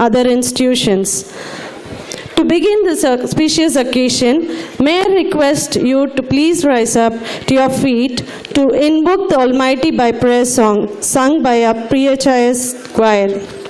other institutions. To begin this auspicious occasion, may I request you to please rise up to your feet to invoke the Almighty by prayer song sung by our PHIS choir.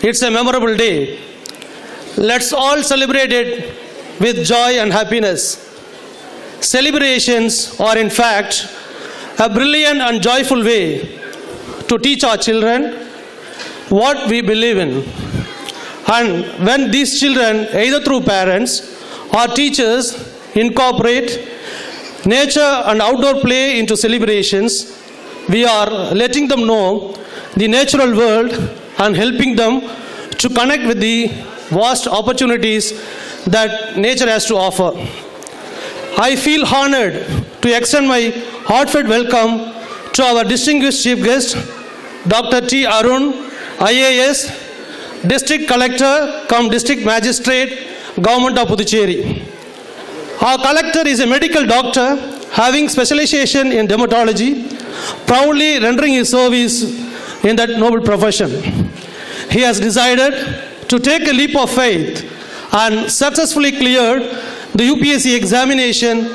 It's a memorable day. Let's all celebrate it with joy and happiness. Celebrations are in fact a brilliant and joyful way to teach our children what we believe in. And when these children, either through parents or teachers, incorporate nature and outdoor play into celebrations, we are letting them know the natural world and helping them to connect with the vast opportunities that nature has to offer. I feel honored to extend my heartfelt welcome to our distinguished chief guest, Dr. T. Arun, IAS, District Collector cum District Magistrate, Government of Puducherry. Our collector is a medical doctor having specialization in dermatology, proudly rendering his service in that noble profession. He has decided to take a leap of faith and successfully cleared the UPSC examination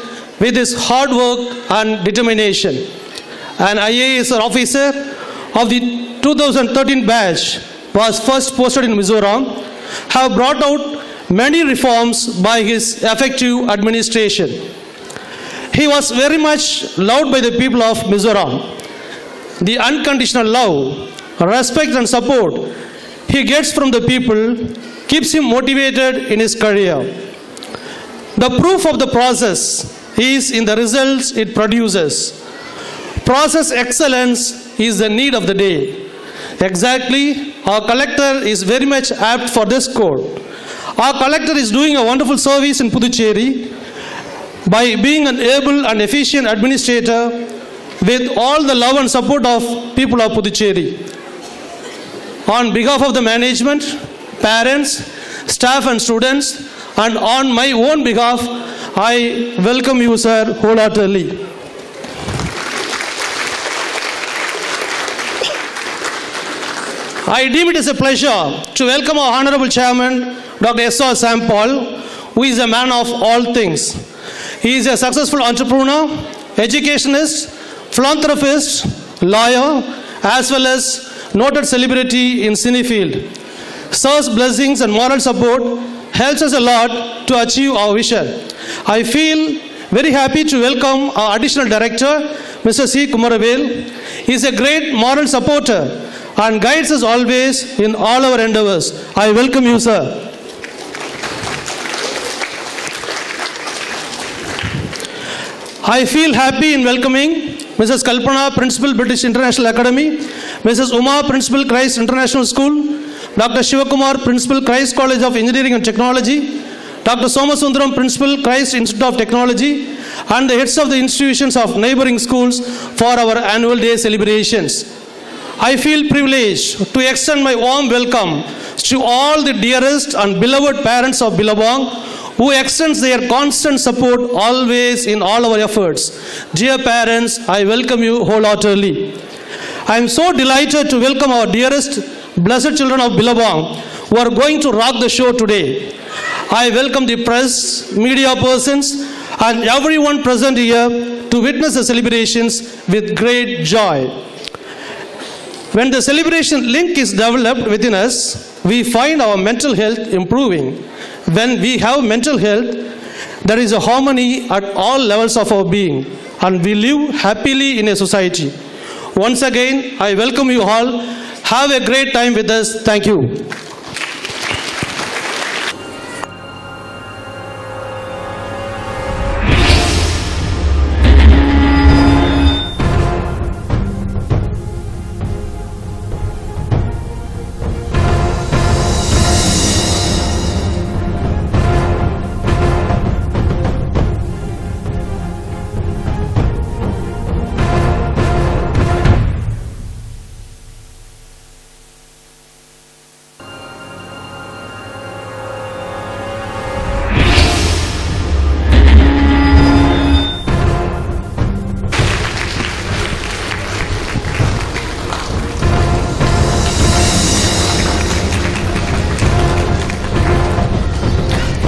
with his hard work and determination. An IAS officer of the 2013 batch was first posted in Mizoram, have brought out many reforms by his effective administration. He was very much loved by the people of Mizoram. The unconditional love, respect and support he gets from the people keeps him motivated in his career. The proof of the process is in the results it produces. Process excellence is the need of the day. Exactly, our collector is very much apt for this code. Our collector is doing a wonderful service in Puducherry by being an able and efficient administrator with all the love and support of people of Puducherry. On behalf of the management, parents, staff and students, and on my own behalf, I welcome you, sir, wholeheartedly. I deem it as a pleasure to welcome our Honorable Chairman, Dr. S.R. Sam Paul, who is a man of all things. He is a successful entrepreneur, educationist, philanthropist, lawyer, as well as noted celebrity in cine field. Sir's blessings and moral support helps us a lot to achieve our vision. I feel very happy to welcome our additional director, Mr. C. Kumaravel. He is a great moral supporter and guides us always in all our endeavors. I welcome you, sir. I feel happy in welcoming Mrs. Kalpana, Principal, British International Academy, Mrs. Uma, Principal, Christ International School, Dr. Shivakumar, Principal, Christ College of Engineering and Technology, Dr. Somasundaram, Principal, Christ Institute of Technology, and the heads of the institutions of neighboring schools for our annual day celebrations. I feel privileged to extend my warm welcome to all the dearest and beloved parents of Billabong, who extends their constant support always in all our efforts. Dear parents, I welcome you wholeheartedly. I am so delighted to welcome our dearest, blessed children of Billabong, who are going to rock the show today. I welcome the press, media persons, and everyone present here to witness the celebrations with great joy. When the celebration link is developed within us, we find our mental health improving. When we have mental health, there is a harmony at all levels of our being, and we live happily in a society. Once again, I welcome you all. Have a great time with us. Thank you.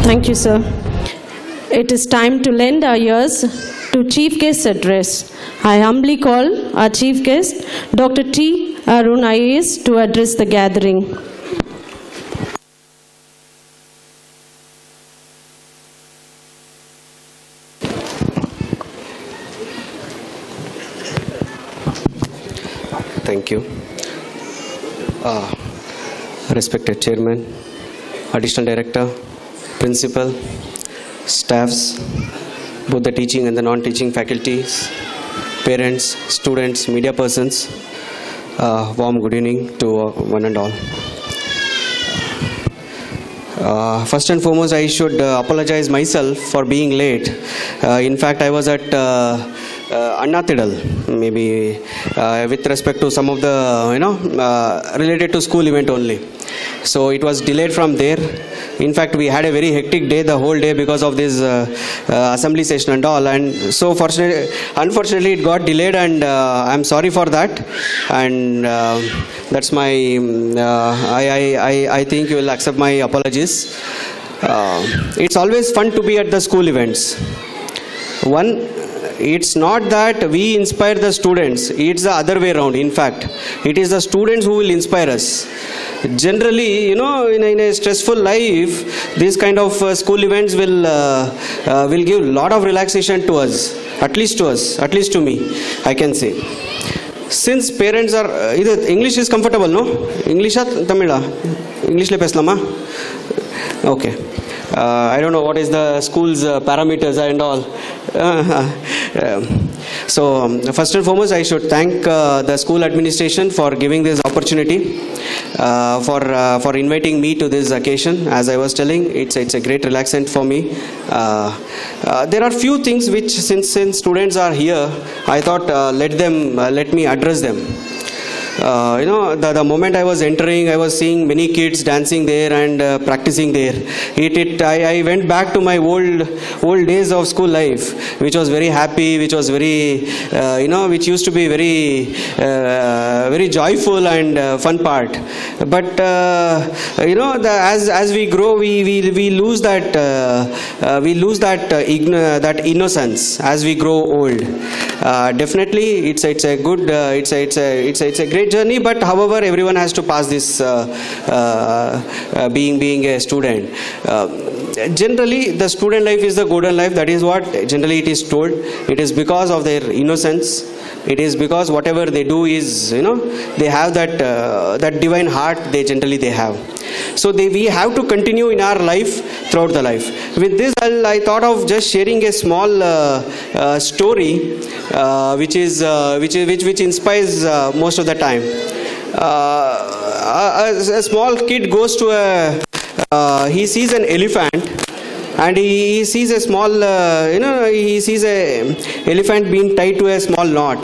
Thank you, sir. It is time to lend our ears to Chief Guest's address. I humbly call our Chief Guest, Dr. T. Arun IAS, to address the gathering. Thank you. Respected Chairman, Additional Director, Principal, staffs, both the teaching and the non-teaching faculties, parents, students, media persons, warm good evening to one and all. First and foremost, I should apologize myself for being late. In fact, I was at Annatidal, maybe with respect to some of the, related to school event only. So it was delayed from there. In fact, we had a very hectic day, the whole day, because of this assembly session and all. And so unfortunately, it got delayed, and I'm sorry for that. And that's my, I think you will accept my apologies. It's always fun to be at the school events. It's not that we inspire the students, it's the other way around. In fact, it is the students who will inspire us. Generally, in a stressful life, these kind of school events will give a lot of relaxation to us, at least to me, I can say. Since parents are, either English is comfortable, no? English or Tamil? English le peslama? Okay. I don't know what is the school's parameters and all. First and foremost, I should thank the school administration for giving this opportunity, for inviting me to this occasion. As I was telling, it's a great relaxant for me. There are few things which, since students are here, I thought let me address them. The moment I was entering, I was seeing many kids dancing there and practicing there. I went back to my old days of school life, which was very happy, which was very, which used to be very joyful and fun part. But as we grow, we lose that that innocence as we grow old. Definitely, it's a good, it's a great journey, but however everyone has to pass this being a student. Generally the student life is the golden life. That is what generally it is told. It is because of their innocence. It is because whatever they do is, they have that divine heart they have. So we have to continue in our life throughout the life. With this, I thought of just sharing a small story, which inspires most of the time. A small kid goes to he sees an elephant, and he sees a small, he sees a elephant being tied to a small knot.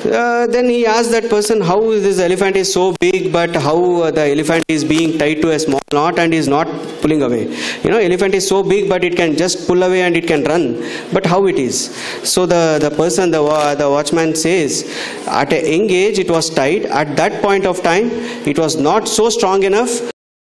Then he asks that person how this elephant is so big, but how the elephant is being tied to a small knot and is not pulling away. Elephant is so big, but it can just pull away and it can run. But how it is? So the person, the watchman says, at a young age it was tied. At that point of time, it was not so strong enough